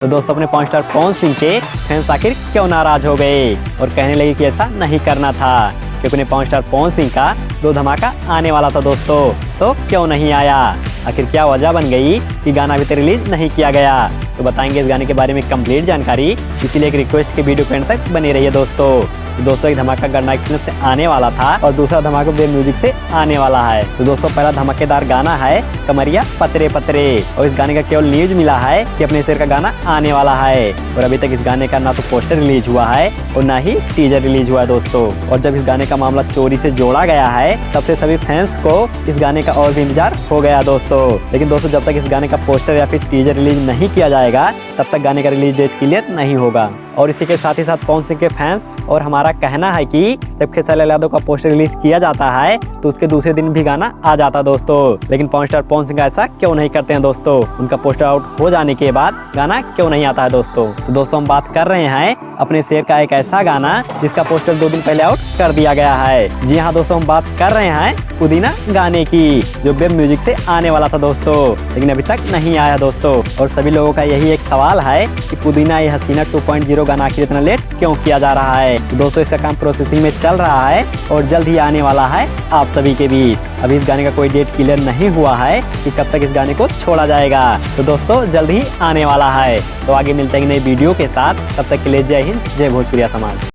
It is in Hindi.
तो दोस्तों अपने पॉन स्टार पवन सिंह के फैंस आखिर क्यों नाराज हो गए और कहने लगे कि ऐसा नहीं करना था, क्योंकि अपने पॉन स्टार पवन सिंह का 2 धमाका आने वाला था दोस्तों, तो क्यों नहीं आया। आखिर क्या वजह बन गई कि गाना अभी तक रिलीज नहीं किया गया, तो बताएंगे इस गाने के बारे में कंप्लीट जानकारी। इसीलिए एक रिक्वेस्ट की वीडियो एंड तक बनी रही है दोस्तों। तो दोस्तों एक धमाका गाना एक्शन से आने वाला था और दूसरा धमाका वेब म्यूजिक से आने वाला है। तो दोस्तों पहला धमाकेदार गाना है कमरिया पतरे पतरे, और इस गाने का केवल न्यूज मिला है कि अपने शेर का गाना आने वाला है, और अभी तक इस गाने का ना तो पोस्टर रिलीज हुआ है और ना ही टीजर रिलीज हुआ है दोस्तों। और जब इस गाने का मामला चोरी से जोड़ा गया है तब से सभी फैंस को इस गाने का और भी इंतजार हो गया दोस्तों। लेकिन दोस्तों जब तक इस गाने का पोस्टर या फिर टीजर रिलीज नहीं किया जाएगा तब तक गाने का रिलीज डेट क्लियर नहीं होगा। और इसी के साथ ही साथ पवन सिंह के फैंस और हमारा कहना है कि जब खेसारी लाल यादव का पोस्टर रिलीज किया जाता है तो उसके दूसरे दिन भी गाना आ जाता दोस्तों। लेकिन पवन स्टार पवन सिंह ऐसा क्यों नहीं करते हैं दोस्तों, उनका पोस्टर आउट हो जाने के बाद गाना क्यों नहीं आता है दोस्तों। तो दोस्तों हम बात कर रहे हैं अपने शेर का एक ऐसा गाना जिसका पोस्टर 2 दिन पहले आउट कर दिया गया है। जी हाँ दोस्तों, हम बात कर रहे हैं पुदीना गाने की, जो वेब म्यूजिक से आने वाला था दोस्तों, लेकिन अभी तक नहीं आया दोस्तों। और सभी लोगों का यही एक सवाल है कि पुदीना ये हसीना 2.0 गाना आखिर इतना लेट क्यों किया जा रहा है। तो दोस्तों इसका काम प्रोसेसिंग में चल रहा है और जल्द ही आने वाला है आप सभी के बीच। अभी इस गाने का कोई डेट क्लियर नहीं हुआ है कि कब तक इस गाने को छोड़ा जाएगा, तो दोस्तों जल्द ही आने वाला है। तो आगे मिलते हैं नई वीडियो के साथ, तब तक के लिए जय हिंद, जय भोजपुरिया समाज।